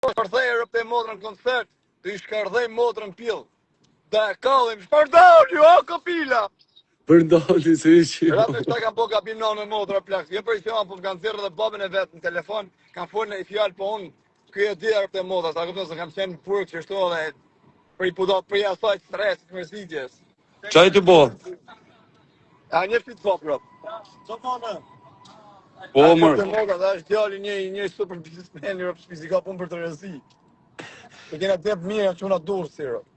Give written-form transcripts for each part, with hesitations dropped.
shkardhej rëpte modrën koncert, të i shkardhej modrën pjell. Da e kallim, shpardali, o kapila! Përdali, se që Ratë shta kam po gabim në modra plaks. Jo për i fjallë, po kam thirrë dhe babën e vetë në telefon, kam folë në i fjallë, po unë, kjo e dhe rëpte modrë, ta këpëtën se kam qenë në purë që shto dhe për i pudo për i asaj stresit, mërzidjes. qaj të bo? A një fit po, prop. Qa po në? Po, A mërë. të modra, dhe është djali një super biznesmen, një rëpë shpizi, ka punë për të rëzi. Të kena të mirë, që una durë, si rëpë.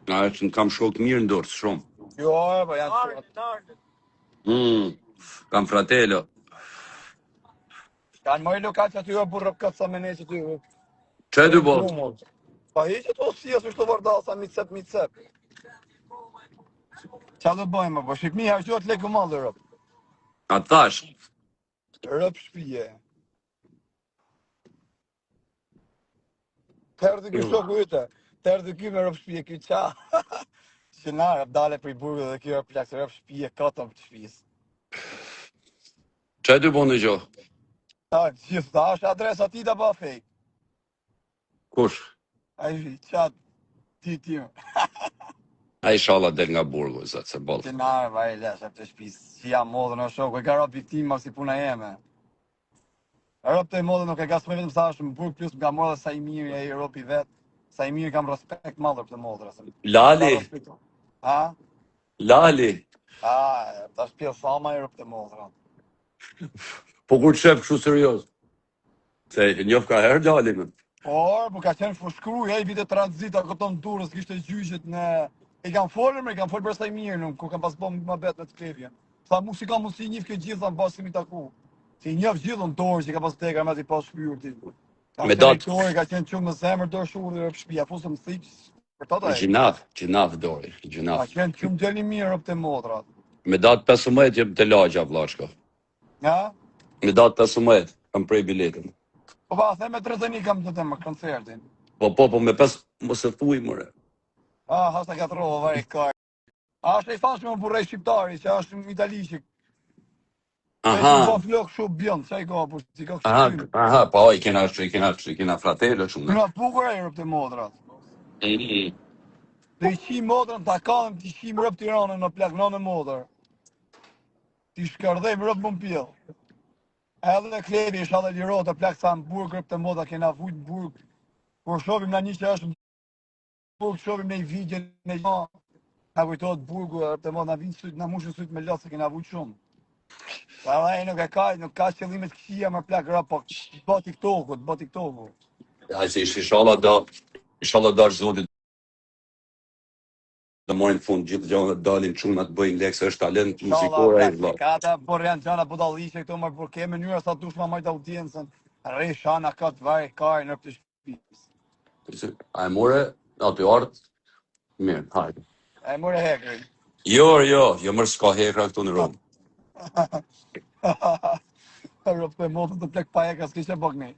Na, që në kam shok mirë në dorë, shumë. Jo, po janë shumë. Kam fratello. Kanë më i lokat që aty e burë këtë sa me ne që ty. Qaj të bo? Pa i që to si është të vërda sa micep. Qa do bëjmë, po shikmi, ha që të lekë madhe rëpë. A thash? Rëpë shpije. Tërë ky shoku yte. Tërë ky me rëpë shpije, ky qa. Që na rëpë dale për i burgë dhe kjo plaks rëpë shpije, katëm të shpijës. Qaj të bo në gjo? Ta, gjithë, ta është adresa ti të ba fake. Kush? A i qatë ti. A i shala del nga burgu, zëtë se bolë. Që na rëpë i leshe të shpijës. Që jam modë në shoku, e ka rëpë viktima si puna jeme. Rëpë të modë nuk e ka smej vetëm sa është më burg, plus nga morë dhe sa i mirë e i rëpë i vetë. Sa i mirë kam respekt madhë rëpë të modë. Lali? Ha? Lali? Ta shpjell sama i rëpë të modë. Po kur qep kështu serios? Se njof ka herë Lali me. Po ka qenë fushkruj, e i vite tranzita këton durës, kishte gjyqet në... E kam folër për sa i mirë nuk, ku kam pas po më betë me të klevje. Tha mu si ka mu si njif ke gjithë, tha më pas si mi taku. Si njëf gjithë në dorë që ka pas tegra me t'i pas shpyrë ti. Me datë... Ka qenë qumë në zemër dorë shurë dhe rëpë shpia, fusë më thikë, për të taj. Gjinaf dori, gjinaf. Ka qenë qumë gjeni mirë rëpë të modrat. Me datë 15 jem të lagja, vlashko. Ja? Me datë 15, kam prej biletën. Po pa, the me trezeni kam të temë koncertin. Po, me 5, mos e thuj, mëre. Hasta ka të rohë, vaj, kar. Ashtë e fashme më burrej shqiptari, që ashtë në Itali që... Aha. Po flok shumë bjëndë, që i ka, po si ka kështu. Aha, po i kena fratello shumë. Këna bukur e rëpë të modrat. Dhe i qi modrën të akalëm, t'i qim rëpë Tiranën në plak, në modrë. T'i shkardhejmë rëpë më pjellë. Edhe klebi isha dhe liro të plak sa në burg rëpë të modra, kena vujtë burg. Por shofim në një që është burg, shofim në i vigjen në një. Na kujtojtë burgu rëpë të modra, na mushën sujtë me lëtë, se kena vujtë shumë. Pa dhe nuk e ka, nuk ka qëllimet këshia më plak rëpë, po bë TikToku. Ja, se ishala da është zotit dhe morin fund gjithë gjënë dhe dalin qunat bëjnë lekë, se është talent muzikore e vla. Ka ta por janë gjana budallishe këto më por ke mënyra sa dush ma majtë audiencën. Rrej shana ka të vaj kaj në të shpis. A e more, aty artë, mirë, hajde. A e more hekri. Jo, mërë s'ka hekra këtu në Romë. Rëpë të motën të plek pa hekra s'kishe bëk një.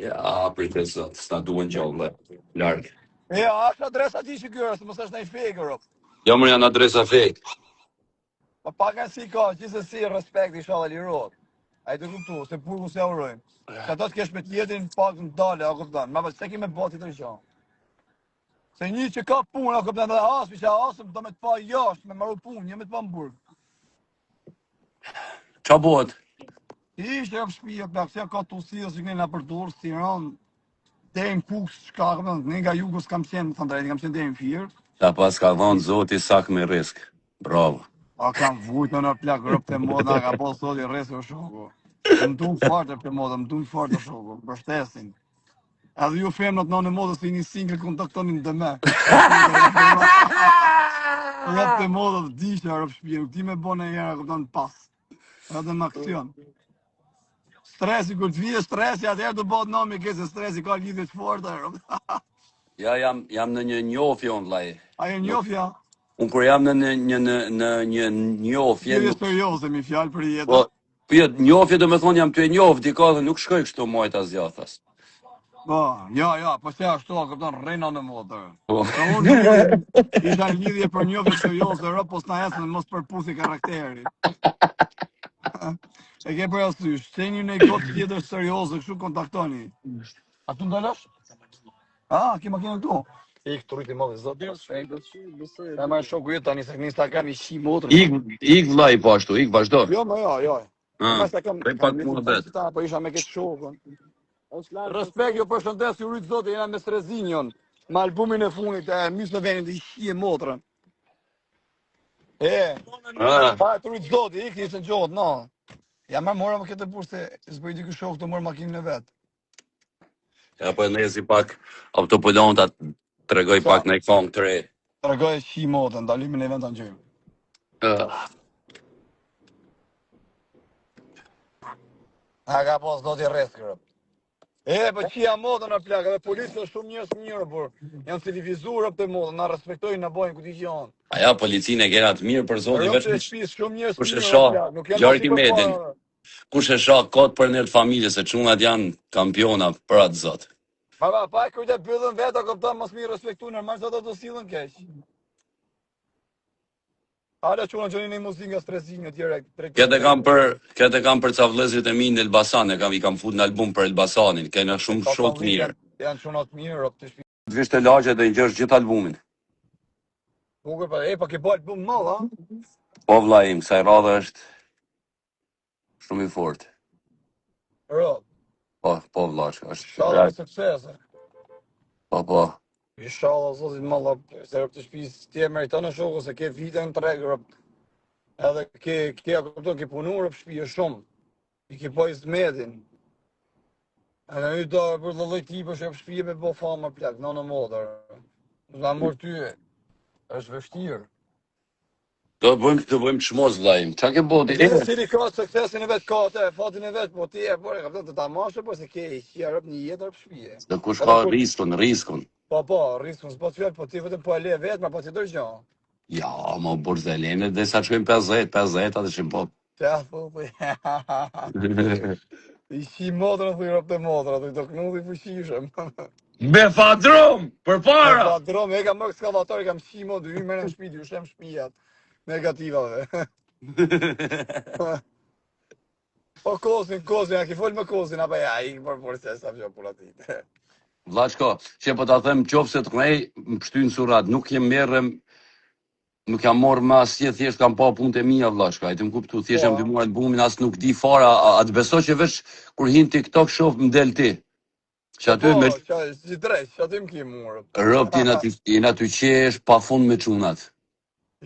Ja, pritesat, s'na duen gjallë, largë. Ja, ashtë adresa ti që kërë, se mësë është në i fejkë, rëpë. Jo, mërë janë adresa fejkë. Pa pak si ka, gjithë si respekt i shala lirot. A i të kuptu, se burgu se aurojmë. Ka të kesh me tjetin pak në dale, a këpëtan. Ma se ki me botit të rishon. Se një që ka punë, a këpëtan dhe asmi që asëm, do me të pa jashtë, me maru punë, një me të pa më burg. Qa bëhet? Ishte rëpë shpija, plakësia ka të usia, që këne nga për durë, si rënë, dejnë pusë, shka këpëtan, ne nga jugu s'kam qenë, më thënë drejti, kam qenë dejnë firë. Ta pas ka dhonë zoti sak me risk. Bravo. A kam vujtë në plak rëpë të moda, ka po soti rresë o shoko. Më dunë fartë rëpë të moda, më dunë fartë o shoko, bështesin. Edhe ju femnat në modës të një single kontaktonin dhe me. Rëpë të moda të dishe rëpë shpje, nuk ti me bo në jera këpëtan pas. Edhe në aksion. Stresi, kur të vije stresi, atëherë të bëtë nëmi kese stresi, ka lidhje të forta rëpë. Ja, jam në një njofje unë, laj. A e njofja? Unë kur jam në një njofje... Një serioze, mi fjallë për jetë. Po, njofje do me thonë jam të e njofë, dika dhe nuk shkoj kështu mojt as gjathas. Po, ja, po se ashtu, a këpëton rejna në modë. Unë isha në lidhje për njofje serioze, rëpë, po s'na esë në mos përpusi karakteri. E ke për asysh, se një në i gotë tjetër serioze, kështu kontaktoni. A tu ndalash? Ah, ke makinë këtu? Ik turit i madh zot. E më shoku jot tani se në Instagram i shi motrën. Ik vllai po ashtu, ik vazhdo. Jo, më jo. Më sa kam Bëj pak muhabet. po isha me këtë shokun. Respekt, jo përshëndes ju rrit zoti, jena me Strezinjon. Me albumin e funit e mys në vendin i shi e motrën. Pa turit zoti, ik nisën gjot, no. Ja më mora më këtë burse, s'bëj diku shok të mor makinën e vet. Ja po ndezi pak autopilota tregoj pak në fond të re. Tregoj shi motrën, dalimin e vet ta ngjojmë. A ka pas do t'i rreth kërë. Po qia modën në plak, edhe policia shumë njës mirë, por janë civilizuar për modën, na respektojnë, na bojnë këtë gjion. Aja policinë e kena të mirë për zotin vetëm shtëpisë shumë njës kush e mirë, shoh, nuk janë Gjarki Medin. Kush e shoh kot për një familje se çunat janë kampiona për atë zot. Pa kujtë pyllën vetë, a këpëta mos mi respektu normal se ato të silën keq. Ala çuna gjoni në muzikë nga Strezinjo direkt. Këtë kam për ca vëllezërit e mi në Elbasan, i kam fut në album për Elbasanin, kena shumë të mirë. Janë çuna të mirë, të shtëpi. Të vish të lagje dhe ngjosh gjithë albumin. Bukur pa ke bë album mall, ha? Po vlla im, sa radhë është shumë i fortë. Po vlla, është. Inshallah sukses. Po. Inshallah zotit malla, se të shtëpisë ti e meriton në shoku se ke vite në treg, edhe ke punuar për shtëpi shumë. I ke po izmetin. Edhe ju do për lloj tipësh për shtëpi me bë famë plak, në modër. Do mor ty. Është vështirë. Do bëjmë çmoz vllajim. Çka ke bëu ti? Cili ka suksesin e vet ka atë, fatin e vet, po ti e bore kapten të ta marrësh po se ke i rrop një jetë për shtëpi. Do kush ka riskun. Po, riskun s'po të po ti vetëm po e le vet, ma po ti do gjë. Ja, më Borzelene, dhe sa shkojmë 50 atë shim po. Ja, po. I shi motrën thuj rrop të motra, thuj do knulli fuqishëm. Me fadrom, për para! Me fadrom, e kam më ekskavator, kam shi motrë, ju mërë në shpiti, ju shem shpijat. Negativave. Po kozin, a ki fol me kozin, apo ja, i për se sa vjo për atit. Vlaçko, që po ta them qofse të knej, më pështynë surat, nuk jam morë më asje, thjesht kam pa punë të mija, Vlaçko, e të më kuptu, thjesht jam të muar albumin, as nuk di fara, a të beso që veç kur hin TikTok shof më del ti. Që aty me... Si drejt, që aty më ki murë. Rëp jena të qesh, pa fund me qunat.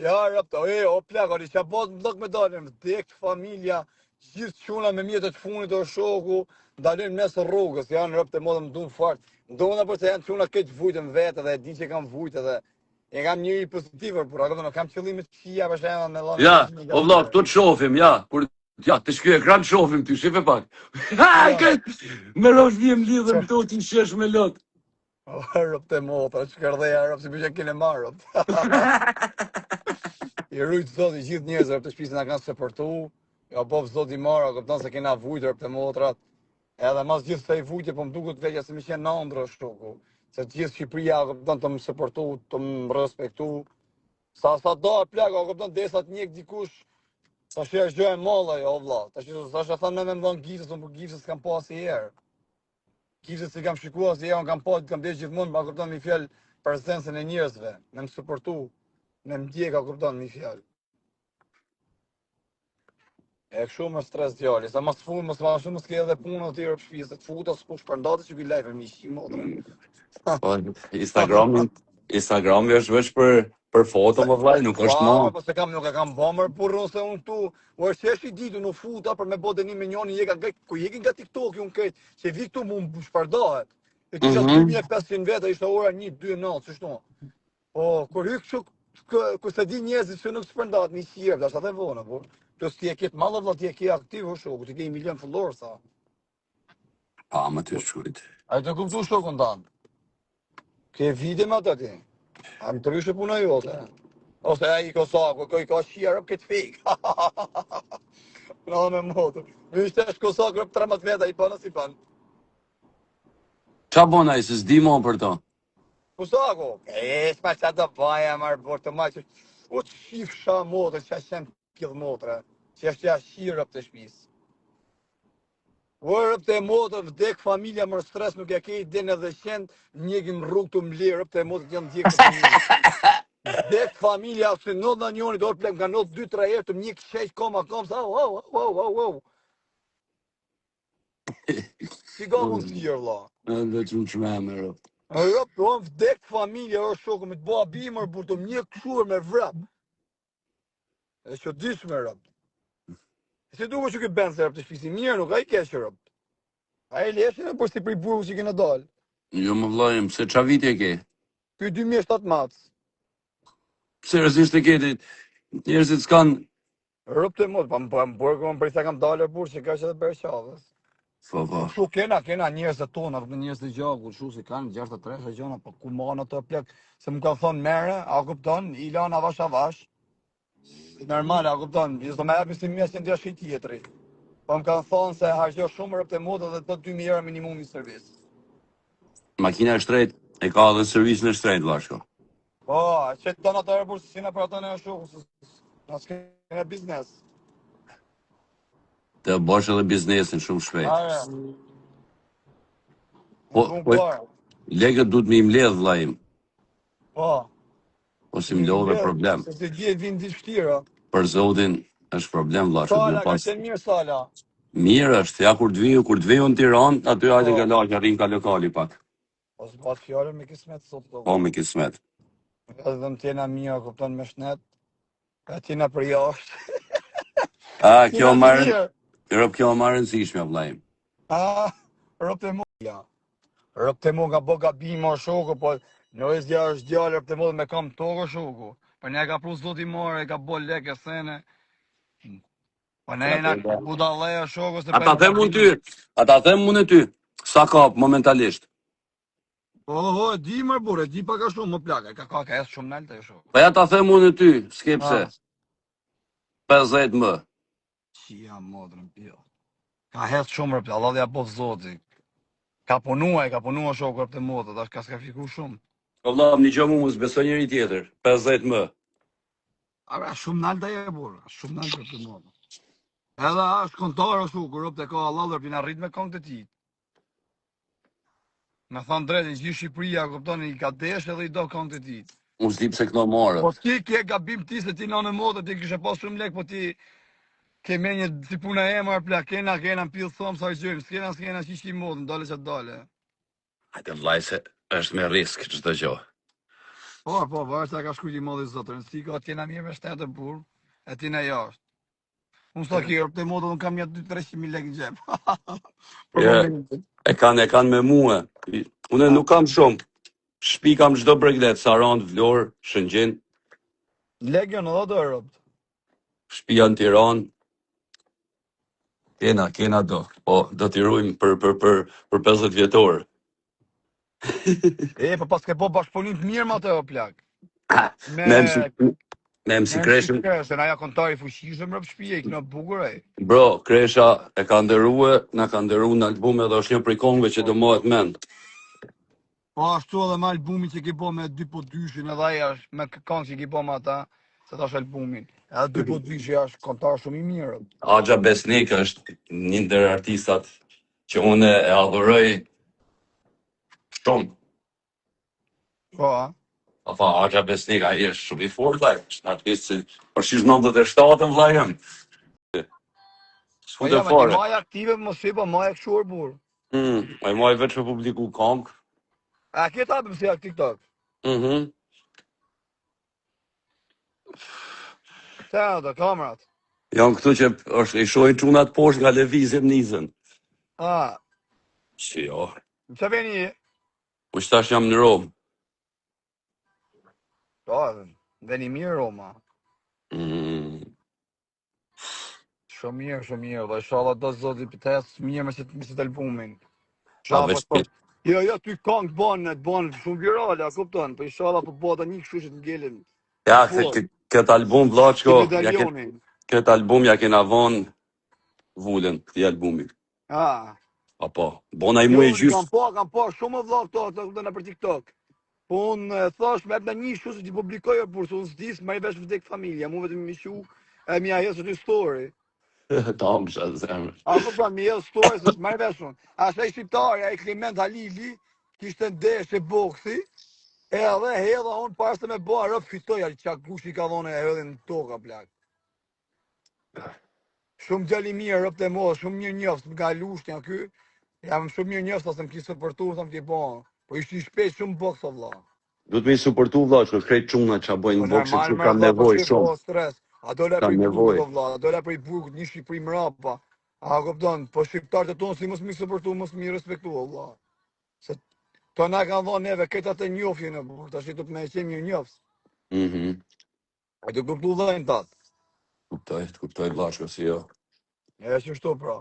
Ja, rëpta, o plak, ori që bot më dok me dalim, dek, familja, gjithë quna me mjetët funit o shoku, dalim nesë rrugës, janë rëpte modë më dunë fart. Ndona për se janë quna këtë vujtën vetë dhe e di që kam vujtë dhe e kam njëri pozitivër, por akëtë kam qëllimit qia për shenë me lanë. Ja, o vla, këtu të shofim, ja, të shkjo ekran të shofim ty, shife pak. Ha, me rosh vjem lidhëm këto t'i shesh me lot. Rëpte motra, që kërdheja rëpë, si për që kene marë I rrujtë zoti gjithë njerëz rëpë të shpisë nga kanë supportu, ja bovë zoti marë, këpëtan se kena vujtë rëpë të motrat. Edhe mas gjithë të i vujtje, po më duket veqja se mi qenë në ndrë shtoku. Se gjithë Shqipëria, këpëtan të më supportu, të më respektu. Sa do e plaka, këpëtan desat njek dikush, sa shë e gjojë malla, jo vla. Sa shë thanë me mdonë gifës, unë për gifës kam pas i herë. Gifës si kam shikua, si herë, unë kam pas, kam desh gjithmonë, ma këpëtan mi fjallë prezencën e njerëzve, me më supportu, me më djeka këpëtan mi fjallë. E kështu më stres djali, sa mas fund, mos ma shumë s'ke edhe punë të tjera për shpijës, se të futa s'kush për ndatë që ki lejfe, mi shi modrën. Instagrami është veç për foto më vlaj, nuk është më. Po se nuk e kam bëmër burro se unë tu, u është që i ditu në futa për me bote një me njoni, ku jekin nga TikTok ju në këtë, që vi këtu mu më shpardahet. E kisha 2500 vete, ishte ora 1-2 natë, që shto. Po, kur hykë që, ku se di njerëzit që nuk shpërndahet, një shirë, dhe ashtë atë e vona, por. Plus ti e ketë malë vla, ti e ke aktiv o shoku, ti ke 1 milion followers, sa. Pa, më të shkujt. A i të kuptu shokun tanë? Ke vide me atë ti? A më të ryshe puna jote? Ose a i Kosaku, i ka shia rëp këtë fejk. Në me motor. Vishte është Kosaku rëp 13 veta, i panë si panë. Qa bona i se s'di mo për to? Kosaku? S'ma qa të baja marë bërë të maqë. U të shifë motor, që a shenë killë motra. Që është ja shirë rëp të shpisë. O rëpte e modë, vdek familja më stres, nuk e ke i den edhe qenë, njëgjim rrugë të mlirë, rëpte e modë të janë djekë të një. Vdek familja, se nëtë në njëri, do të plem, nga nëtë 2-3 herë të një kësheq koma, sa, wow. Si ga mund të lirë, la. Edhe që më shmeme, rëpt. Rëpë, do në vdek familja, o shokë, me të bëha bimër, për të një këshur me vrap. E që dishme, rëpë. Se duke që këtë bëndë, se rëpë të shpisi mirë, nuk a i keshë, rëpë. A e leshin e për si për i burgu që kena dalë. Jo më vlajmë, se qa vit e ke? Ky 2017. Seriozisht e ke, njerëzit s'kan... Rëpë të mod, pa më burgu, më për i se kam dalë e burë që ka që dhe bërë qavës. Po. Shu kena njerëz të tona, njerëz të gjaku, shu si kanë 63 gjona, po ku ma në të plek, se më kanë thonë mere, a kupton, i lanë avash. Normal, a kupton, i zdo me epi si mjesin të jashtë i tjetëri. Po më kanë thonë se hargjo shumë rëpë të mod dhe të 2.000 euro minimumi servis. Makina e shtrejt, e ka dhe servisin e shtrejt, vlashko. Po, që të tonë atë burë, si në për atë në shukë, në s'kene biznes. Të bësh edhe biznesin shumë shpejt. Are, Po, legët du të mi mledh, vlajmë. po. Po si mlodhe problem. Se të gjithë vinë ditë shtira. Për zotin është problem, vlashko. Sala, ka qenë mirë Sala. Mirë është, ja kur të viju në Tiranë, aty hajde ka laqë, arrin ka lokali pak. O s'bat fjallën me kismet sot. Po me kismet. Edhe dhe më tjena mirë, kupton me shnet. Ka tjena për jashtë. Kjo marrë nësishme, vlajmë. Rëpë të mu. Rëpë të mu nga bo gabim o shoku, po në e zja është djallë, rëpë të mu dhe me kam tokë o shoku. Po ne ka pru zoti marë, e ka bo leke sene. Po ne e na budaleja shoku. Ata them mund e ty, sa kap momentalisht. Po, di mërë bure, di pa ka shumë më plaka, ka esë shumë nalë të e shoku. Po ja ta them mund e ty, s'ke pse. 50 më. Qia modrën pjo. Ka hesë shumë rëpë, Allah dhe ja po zoti. Ka punua shoku rëpë të modë, dhe ka s'ka fiku shumë. Po vëllam, një gjë mu s'besoj njëri tjetër, 50 më. Ara, shumë nalë të e bure, shumë nalë rëpë të modë. Edhe është kontarë o shoku, rëpë të ka Allah dhe rëpë në rritë me kongë të ti. Me thonë drejtë, gjithë Shqipëria, kuptoni, i ka desh edhe i do kongë të ti. Unë s'di pse këto marë. Po ti ke gabim ti se ti në në modë, ti kishe pas shumë lek, po ti ke me një si puna e marë plak, kena në pillë thomë sa i gjërim, s'kena që i modë, ndale që dale. Hajde vlaj se është me risk që të gjo. Po, vërë se ka shkujt i modë i zotërën, si ka tjena mirë me shtetë e burë, e tjena jashtë. Unë s'ta kjerë për të modë, unë kam një 200-300.000 lek në gjepë. E kanë me muë. Unë nuk kam shumë. Shpi kam çdo bregdet, Sarand, Vlorë, Shëngjin. Legion edhe do Europë. Shtëpia në Tiranë. Kena do. Po, do t'i rujmë për 50 vjetorë. Po pas ke po bashkëpunim të mirë ma të o plak. Me mësi kreshën. Se na ja kontari fuqishëm rëpë shpije, i këna bukur e. Bro, kresha e ka ndërruë, na ka ndërruë në albume dhe është një prej kongëve që do mohet mend. Po ashtu edhe me albumin që ki po me 2x2-shin edhe aja është me kongë që ki po me ata, se ta është albumin. Edhe 2x2-shi është kontar shumë i mirë. Axha Besnik është një ndër artistat që unë e adhuroj shumë. Po, Afa, Axha Besnik, a i është shumë i fort, është në artist që është 97 vlajëm. Po ja, ma ti maj aktive, më si po maj akshur burë. A i maj veç me publiku kongë. A ke ta për si ak TikTok? Ta edhe, kamerat. Janë këtu që është i shojnë qunat poshtë nga levizim nizën. Që jo. Që veni? Po qëtash jam në Romë. Po, veni mirë Roma. Shumë mirë, dhe shala do zoti pëtes mirë me si të albumin. Jo, ty kongë banë shumë virale, a kupton, për shala për bota një këshu që të ngelin. Ja, këtë album, Vlaçko, këtë album ja kena vonë vullën, këti albumi. Po, bona i mu e gjysë. Kam po, shumë vlog të këtë në për TikTok. Po unë thash me ebna një shu se ti publikojë, por se unë s'dis, ma i vesh vdek familja, mu vetëm mi shu, e mi ajo së të story. Ta më shatë zemër. A kupton, mi edhe stories është më veshun. Asaj shqiptari, ai Kliment Halili, kishte ndeshje boksi, edhe hedha unë pas të me bo arëp fitoj, ali qa kush I ka dhone e hedhin në toka, plak. Shumë djali mirë, rëp të modë, shumë mirë njëfës, nga lushtja ky, jam shumë mirë njëfës, asë më kisë supportu, thëmë ti po, po ishte I shpejt shumë boks, o vlla. Du të me I supportu vlla, që krejt çuna që bojnë Po boksit normal që më kanë vlla, po nevojë shiko shumë. stres. A dola Kanë për burgut nevojë. o vlla, a dola për burgut, një Shqipëri mrapa. A kupton, po shqiptarët e tonë si mos mi supportu, mos mi respektu o vlla. Se to na kanë dhënë neve këta të njofjen e burr, tash do të më qenë mirë njofs. A do kuptu dhënë tat. Kuptoj vllashko si jo. E ashtu pra.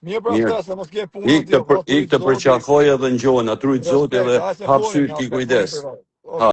Mirë pra Mirë. stres, mos ke punë ti o vlla, Ik të përqafoj edhe në gjonë, atrujt zoti Respekt, edhe a se hap folim, syt na ki se folim kujdes. për